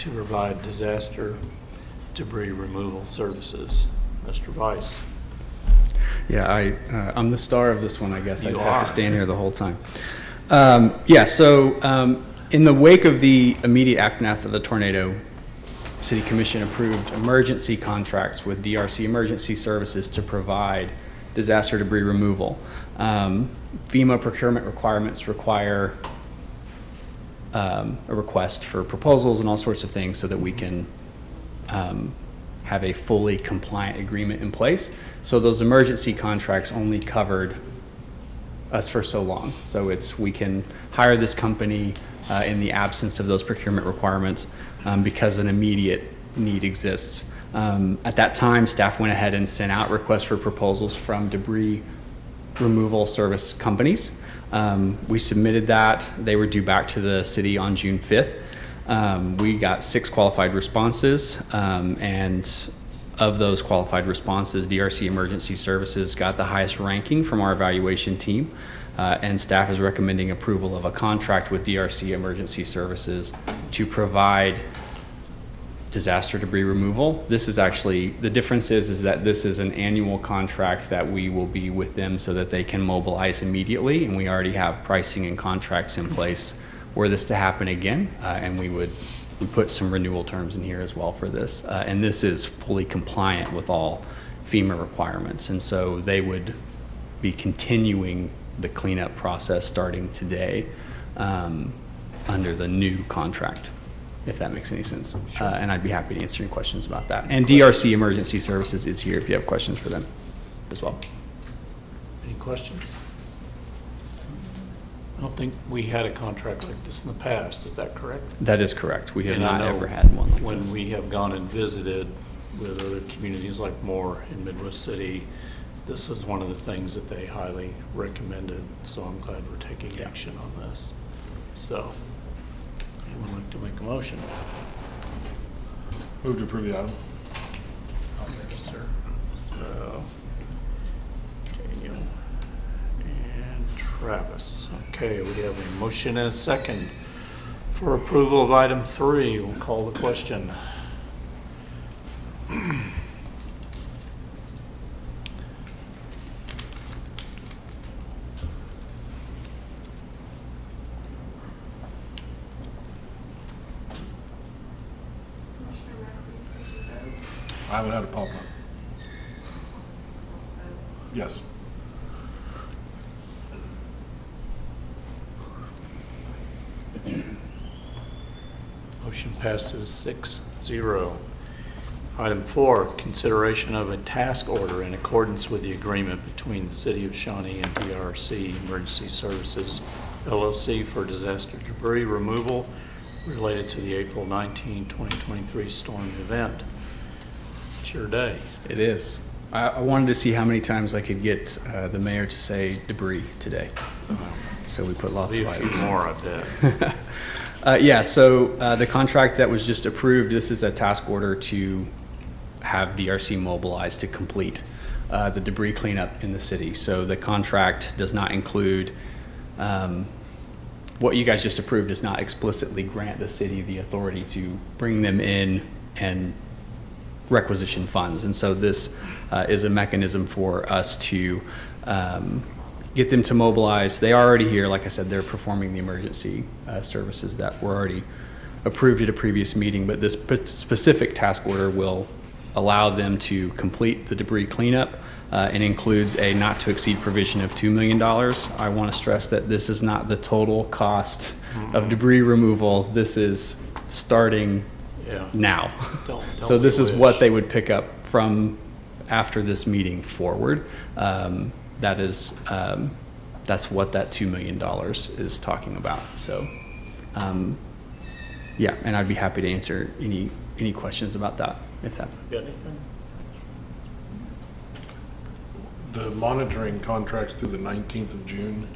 to provide disaster debris removal services. Mr. Vice. Yeah, I'm the star of this one, I guess. I You just have are. to stand here the whole time. In the wake of the immediate aftermath of the tornado, City Commission approved emergency contracts with DRC Emergency Services to provide disaster debris removal. FEMA procurement requirements require a request for proposals and all sorts of things so that we can have a fully compliant agreement in place. So those emergency contracts only covered us for so long. So we can hire this company in the absence of those procurement requirements because an immediate need exists. At that time, staff went ahead and sent out requests for proposals from debris removal service companies. We submitted that. They were due back to the city on June 5th. We got 6 qualified responses, and of those qualified responses, DRC Emergency Services got the highest ranking from our evaluation team, and staff is recommending approval of a contract with DRC Emergency Services to provide disaster debris removal. This is actually, the difference is that this is an annual contract that we will be with them so that they can mobilize immediately, and we already have pricing and contracts in place were this to happen again, and we put some renewal terms in here as well for this, and this is fully compliant with all FEMA requirements, and so they would be continuing the cleanup process starting today under the new contract, if that makes any sense. Sure. And I'd be happy to answer any questions about that. And DRC Emergency Services is here if you have questions for them as well. Any questions? I don't think we had a contract like this in the past. Is that correct? That is correct. We have And I not know ever had one like when this. we have gone and visited with other communities like Moore in Midwest City, this was one of the things that they highly recommended. So I'm glad we're taking action on this. So, anyone like to make a motion? Move to approve the item. I'll second, sir. So, Daniel and Travis. Okay, we have a motion and a second for approval of item 3. We'll call the question. I haven't had a pop up. Yes. Motion passes 6-0. Item 4, consideration of a task order in accordance with the agreement between the City of Shawnee and DRC Emergency Services, LLC for disaster debris removal related to the April 19, 2023 storm event. It's your day. It is. I wanted to see how many times I could get the mayor to say debris today. So we put lots Be of a few items. more, I bet. So the contract that was just approved, this is a task order to have DRC mobilized to complete the debris cleanup in the city. So the contract does not include, what you guys just approved does not explicitly grant the city the authority to bring them in and requisition funds. And so this is a mechanism for us to get them to mobilize. They are already here. Like I said, they're performing the emergency services that were already approved at a previous meeting, but this specific task order will allow them to complete the debris cleanup and includes a not to exceed provision of $2 million. I want to stress that this is not the total cost of debris removal. This is starting now. So this is what they would pick up from after this meeting forward. That's what that $2 million is talking about. So, yeah, and I'd be happy to answer any questions about that. If that. Got anything? The monitoring contracts through the 19th of June.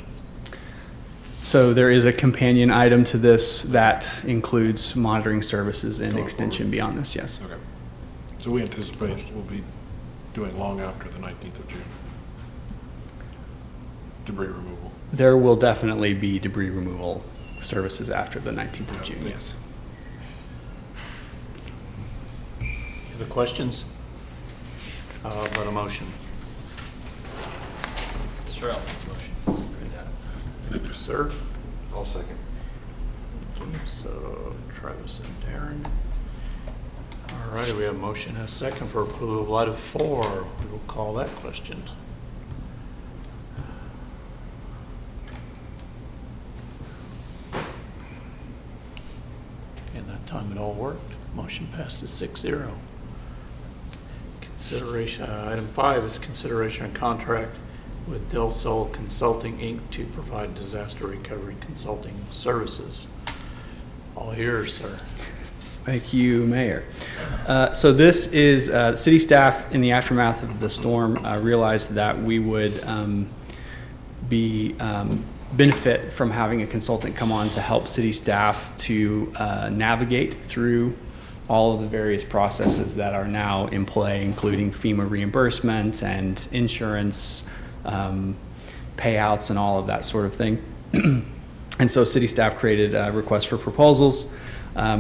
So there is a companion item to this that includes monitoring services and Going extension forward. beyond this, yes. Okay. So we anticipate we'll be doing long after the 19th of June. Debris removal. There will definitely be debris removal services after the 19th of June, yes. Any other questions? How about a motion? Sure, I'll make a motion. Read that. Thank you, sir. I'll second. So Travis and Darren. All righty, we have a motion and a second for approval of item 4. We will call that question. And that time it all worked. Motion passes 6-0. Consideration, item 5 is consideration of contract with Del Sol Consulting, Inc. to provide disaster recovery consulting services. All yours, sir. Thank you, Mayor. So this is, city staff in the aftermath of the storm realized that we would benefit from having a consultant come on to help city staff to navigate through all of the various processes that are now in play, including FEMA reimbursement and insurance payouts and all of that sort of thing. And so city staff created a request for proposals.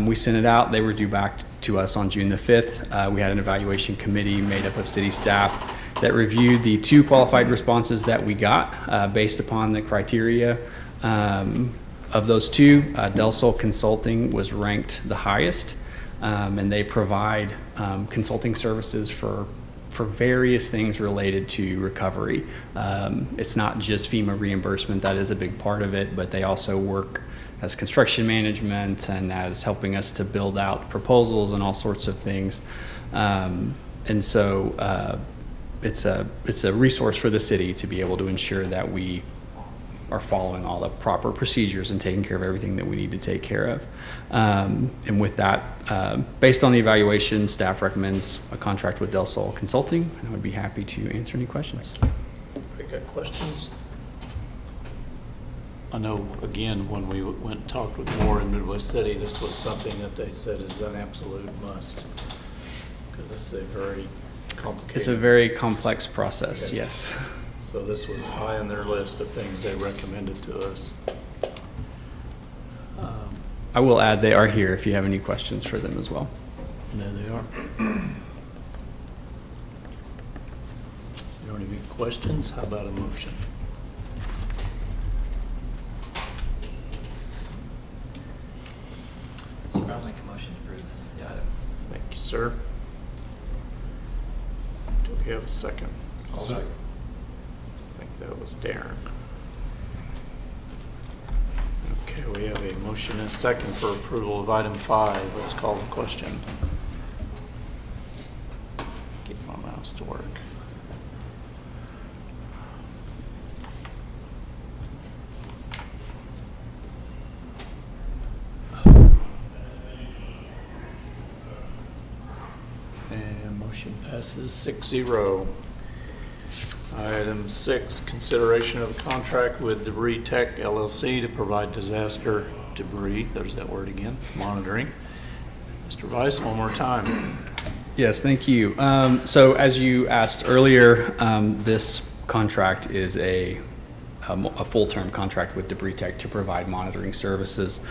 We sent it out. They were due back to us on June the 5th. We had an evaluation committee made up of city staff that reviewed the 2 qualified responses that we got based upon the criteria of those 2. Del Sol Consulting was ranked the highest, and they provide consulting services for various things related to recovery. It's not just FEMA reimbursement, that is a big part of it, but they also work as construction management and as helping us to build out proposals and all sorts of things. And so it's a resource for the city to be able to ensure that we are following all the proper procedures and taking care of everything that we need to take care of. And with that, based on the evaluation, staff recommends a contract with Del Sol Consulting, and I would be happy to answer any questions. Very good questions. I know, again, when we went and talked with Moore in Midwest City, this was something that they said is an absolute must, because it's a very complicated. It's a very complex process, yes. So this was high on their list of things they recommended to us. I will add they are here if you have any questions for them as well. There they are. You don't have any questions? How about a motion? Sure, I'll make a motion to approve the item. Thank you, sir. Do we have a second? I'll second. I think that was Darren. Okay, we have a motion and a second for approval of item 5. Let's call the question. Get my mouse to work. And motion passes 6-0. Item 6, consideration of a contract with DebrisTech LLC to provide disaster debris, there's that word again, monitoring. Mr. Vice, one more time. Yes, thank you. So as you asked earlier, this contract is a full-term contract with DebrisTech to provide monitoring services.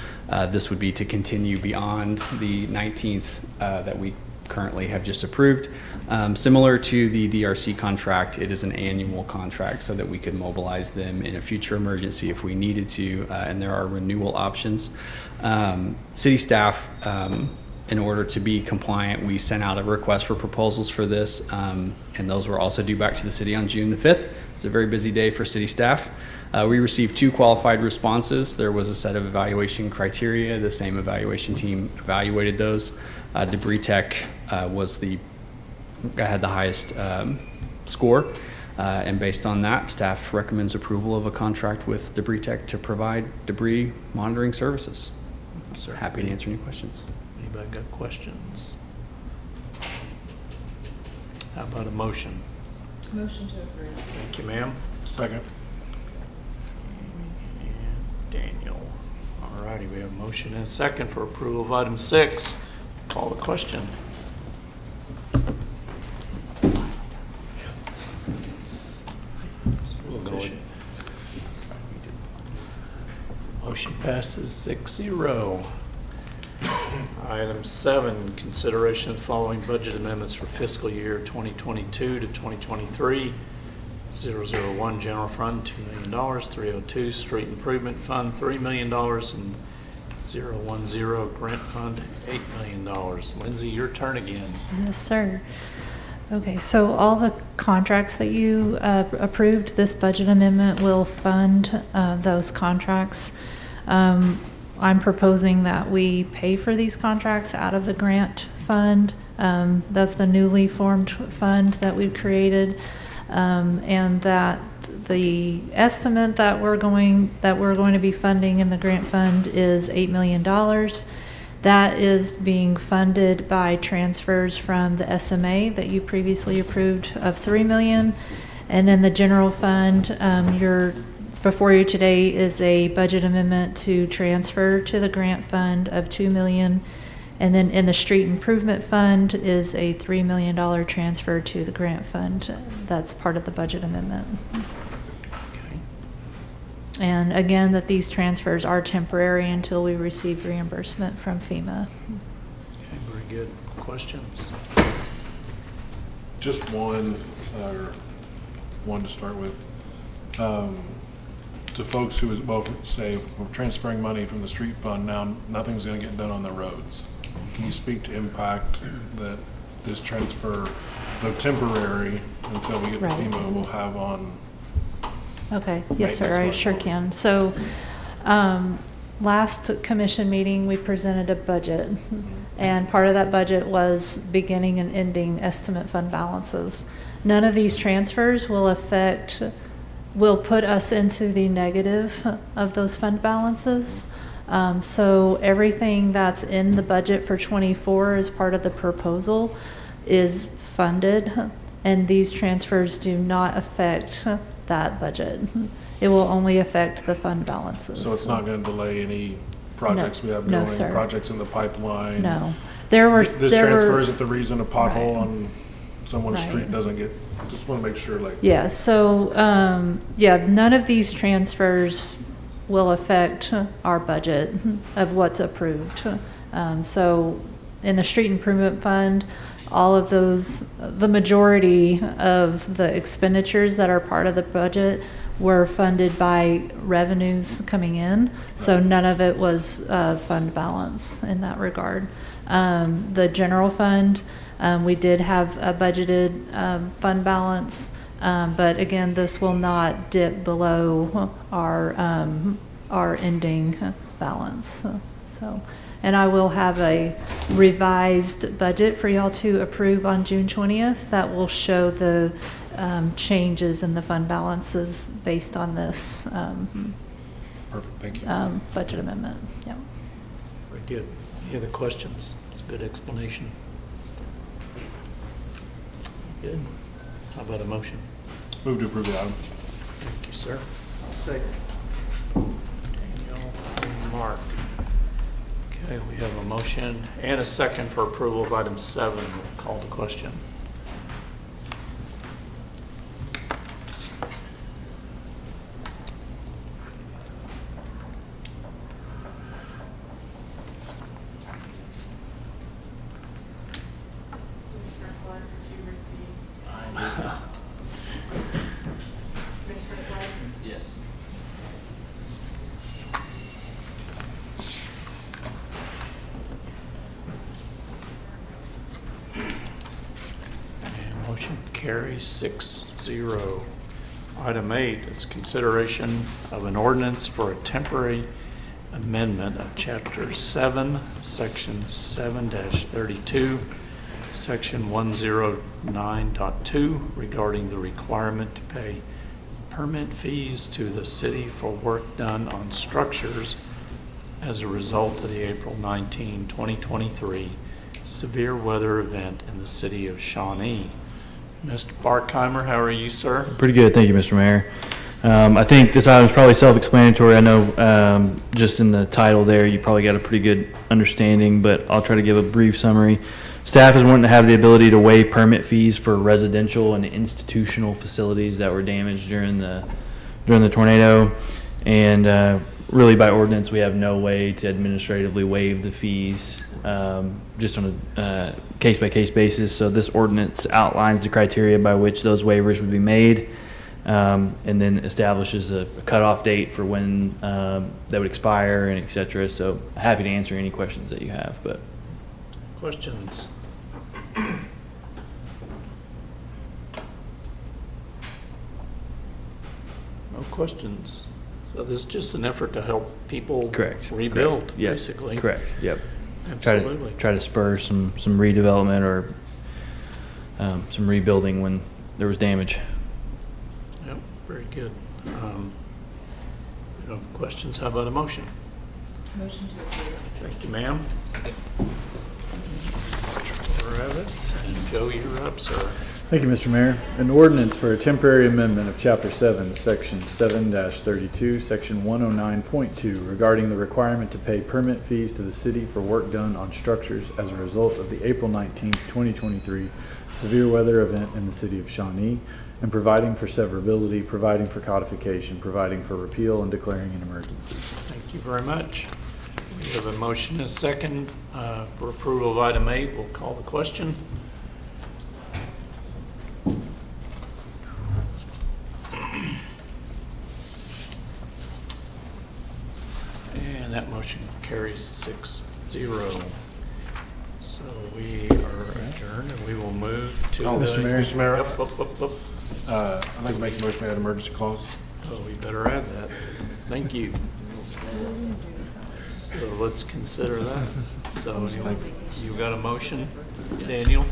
This would be to continue beyond the 19th that we currently have just approved. Similar to the DRC contract, it is an annual contract so that we could mobilize them in a future emergency if we needed to, and there are renewal options. City staff, in order to be compliant, we sent out a request for proposals for this, and those were also due back to the city on June the 5th. It's a very busy day for city staff. We received 2 qualified responses. There was a set of evaluation criteria. The same evaluation team evaluated those. DebrisTech had the highest score, and based on that, staff recommends approval of a contract with DebrisTech to provide debris monitoring services. Sir. Happy to answer any questions. Anybody got questions? How about a motion? Motion to approve. Thank you, ma'am. Second. And Daniel. All righty, we have a motion and a second for approval of item 6. Call the question. Motion passes 6-0. Item 7, consideration of following budget amendments for fiscal year 2022 to 2023. 001 General Fund, $2 million. 302 Street Improvement Fund, $3 million. And 010 Grant Fund, $8 million. Lindsay, your turn again. Yes, sir. Okay, so all the contracts that you approved, this budget amendment will fund those contracts. I'm proposing that we pay for these contracts out of the grant fund. That's the newly formed fund that we've created. And that the estimate that we're going to be funding in the grant fund is $8 million. That is being funded by transfers from the SMA that you previously approved of $3 million. And then the general fund, before you today is a budget amendment to transfer to the grant fund of $2 million. And then in the street improvement fund is a $3 million transfer to the grant fund. That's part of the budget amendment. Okay. And again, that these transfers are temporary until we receive reimbursement from FEMA. Okay, very good. Questions? Just one to start with. To folks who, say, we're transferring money from the street fund, now nothing's going to get done on the roads. Can you speak to impact that this transfer, though temporary until we get to Right. FEMA, will have on? Okay, yes, sir, I Maintenance sure going can. So, last commission meeting, we presented a budget. And part of that budget was beginning and ending estimate fund balances. None of these transfers will put us into the negative of those fund balances. So everything that's in the budget for '24 as part of the proposal is funded, and these transfers do not affect that budget. It will only affect the fund balances. So it's not going to delay any projects we have No, going, sir. projects in the pipeline? No. There were. This there transfer were- isn't the reason a pothole Right. on someone's street Right. doesn't get, just want to make sure, like. Yeah, so, none of these transfers will affect our budget of what's approved. So in the street improvement fund, all of those, the majority of the expenditures that are part of the budget were funded by revenues coming in. So none of it was fund balance in that regard. The general fund, we did have a budgeted fund balance, but again, this will not dip below our ending balance. So, and I will have a revised budget for y'all to approve on June 20th that will show the changes in the fund balances based on this Perfect, thank you. budget amendment. Yep. Very good. Any other questions? It's a good explanation. Good. How about a motion? Move to approve the item. Thank you, sir. Second. Daniel and Mark. Okay, we have a motion and a second for approval of item 7. We'll call the question. Commissioner Flood, did you receive? I did not. Commissioner Flood? Yes. And motion carries 6-0. Item 8 is consideration of an ordinance for a temporary amendment of Chapter 7, Section 7-32, Section 109.2 regarding the requirement to pay permit fees to the city for work done on structures as a result of the April 19, 2023 severe weather event in the city of Shawnee. Mr. Barkheimer, how are you, sir? Pretty good, thank you, Mr. Mayor. I think this item is probably self-explanatory. I know just in the title there, you probably got a pretty good understanding, but I'll try to give a brief summary. Staff is wanting to have the ability to waive permit fees for residential and institutional facilities that were damaged during the tornado. And really by ordinance, we have no way to administratively waive the fees, just on a case-by-case basis. So this ordinance outlines the criteria by which those waivers would be made, and then establishes a cutoff date for when that would expire and et cetera. So happy to answer any questions that you have, but. Questions? No questions. So this is just an effort to help people Correct. rebuild, Yep. basically. Correct, yep. Absolutely. Try to spur some redevelopment or some rebuilding when there was damage. Yep, very good. No questions, how about a motion? Motion to approve. Thank you, ma'am. Second. Travis, and Joe, you're up, sir. Thank you, Mr. Mayor. An ordinance for a temporary amendment of Chapter 7, Section 7-32, Section 109.2 regarding the requirement to pay permit fees to the city for work done on structures as a result of the April 19, 2023 severe weather event in the City of Shawnee, and providing for severability, providing for codification, providing for repeal, and declaring an emergency. Thank you very much. We have a motion and a second for approval of item 8. We'll call the question. And that motion carries 6-0. So we are adjourned and we will move to. Oh, Mr. Mayor. Mr. Mayor. Yep, I'd like to make a motion to add emergency clause. Oh, we better add that. Thank you. So let's consider that. So you got a motion, Daniel?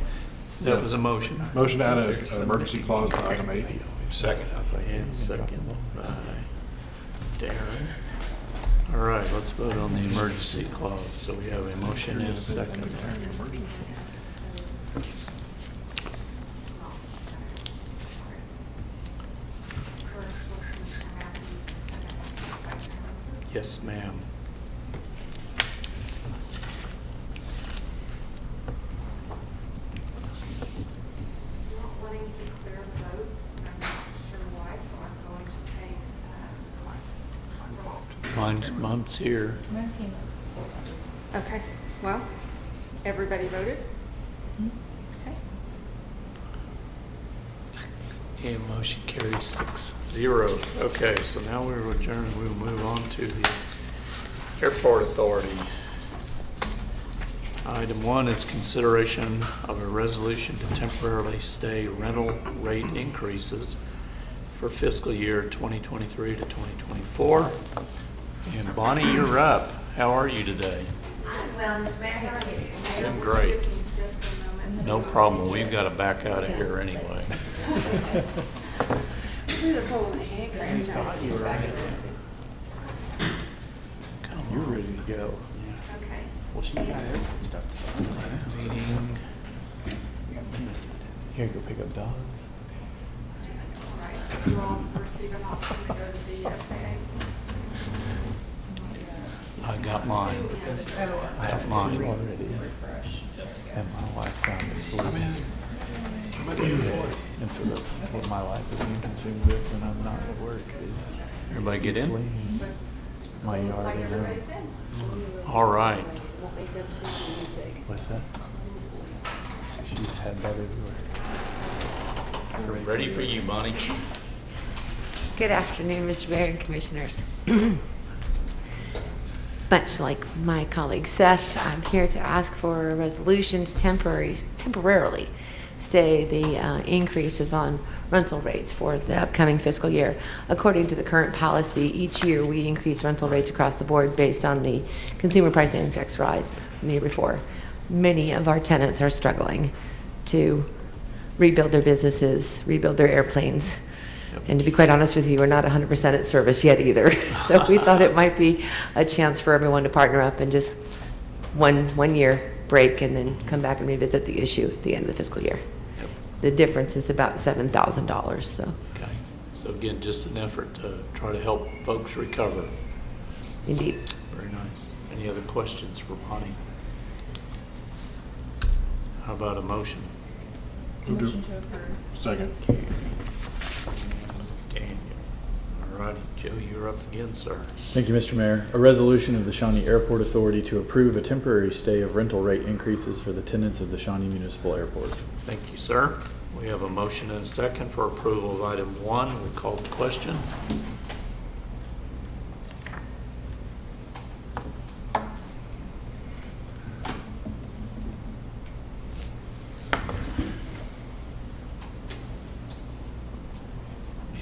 That was a motion. Motion to add an emergency clause to item 8. Second. And second by Darren. All right, let's vote on the emergency clause. So we have a motion and a second. First was Commissioner Matthews, and second was Supervisor Humphrey. Yes, ma'am. Not wanting to clear the votes, I'm not sure why, so I'm going to take, Mine's here. Okay, well, everybody voted? Okay. And motion carries 6-0. Okay, so now we're adjourned. We'll move on to the Airport Authority. Item 1 is consideration of a resolution to temporarily stay rental rate increases for fiscal year 2023 to 2024. And Bonnie, you're up. How are you today? Well, Mr. Mayor, how are you? Doing great. Give me just a moment. No problem. We've got to back out of here anyway. Through the whole hand cranks. You're ready to go. Okay. Well, she got everything stuff to meeting. You can't go pick up dogs. All right. You all receive an option to go to the SAA. I got mine. I got mine. Already. And my wife found it. And so that's what my life is being consumed with when I'm not at work is Everybody get in? cleaning my Looks yard like and everybody's everything. in. All right. What's that? She's had better to We're ready for you, Bonnie. Good afternoon, Mr. Mayor and Commissioners. Much like my colleague Seth, I'm here to ask for a resolution to temporarily stay the increases on rental rates for the upcoming fiscal year. According to the current policy, each year we increase rental rates across the board based on the consumer price index rise from the year before. Many of our tenants are struggling to rebuild their businesses, rebuild their airplanes. And to be quite honest with you, we're not 100% at service yet either. So we thought it might be a chance for everyone to partner up and just one year break and then come back and revisit the issue at the end of the fiscal year. Yep. The difference is about $7,000, so Okay. So again, just an effort to try to help folks recover. indeed. Very nice. Any other questions for Bonnie? How about a motion? Motion to approve. Second. Daniel. All All righty, Joe, you're up again, sir. Thank you, Mr. Mayor. A resolution of the Shawnee Airport Authority to approve a temporary stay of rental rate increases for the tenants of the Shawnee Municipal Airport. Thank you, sir. We have a motion and a second for approval of item 1. We'll call the question.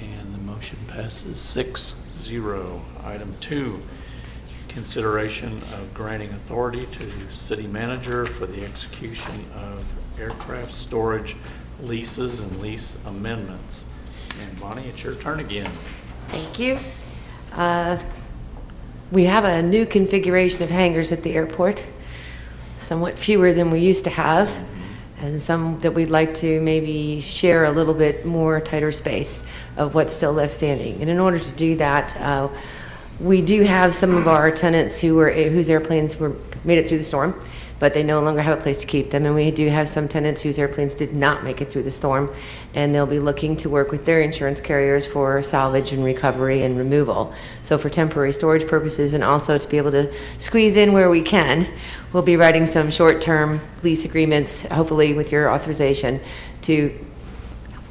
And the motion passes 6-0. Item 2, consideration of granting authority to city manager for the execution of aircraft storage leases and lease amendments. And Bonnie, it's your turn again. Thank you. We have a new configuration of hangars at the airport, somewhat fewer than we used to have, and some that we'd like to maybe share a little bit more tighter space of what's still left standing. And in order to do that, we do have some of our tenants whose airplanes made it through the storm, but they no longer have a place to keep them. And we do have some tenants whose airplanes did not make it through the storm, and they'll be looking to work with their insurance carriers for salvage and recovery and removal. So for temporary storage purposes, and also to be able to squeeze in where we can, we'll be writing some short-term lease agreements, hopefully with your authorization, to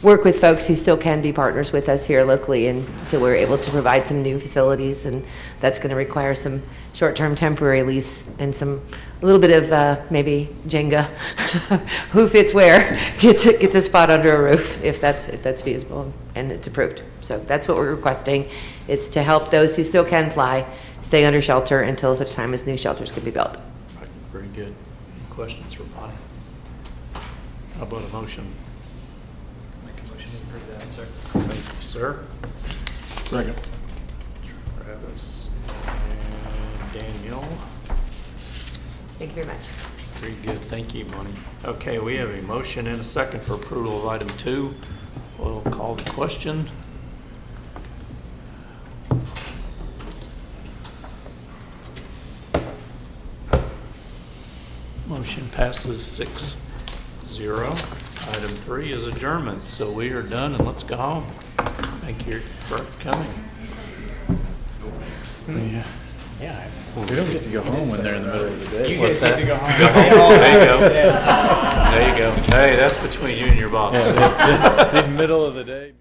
work with folks who still can be partners with us here locally until we're able to provide some new facilities. And that's going to require some short-term temporary lease and a little bit of maybe Jenga, who fits where, gets a spot under a roof if that's feasible and it's approved. So that's what we're requesting. It's to help those who still can fly stay under shelter until such time as new shelters can be built. Right, very good. Any questions for Bonnie? How about a motion? Make a motion to approve that, sir. Thank you, sir. Second. Travis and Daniel. Thank you very much. Very good. Thank you, Bonnie. Okay, we have a motion and a second for approval of item 2. We'll call the question. Motion passes 6-0. Item 3 is adjournment, so we are done and let's go home. Thank you for coming. Yeah. We don't get to go home when they're in the middle of the day. What's that? Go home. There you go. There you go. Hey, that's between you and your boss. Middle of the day.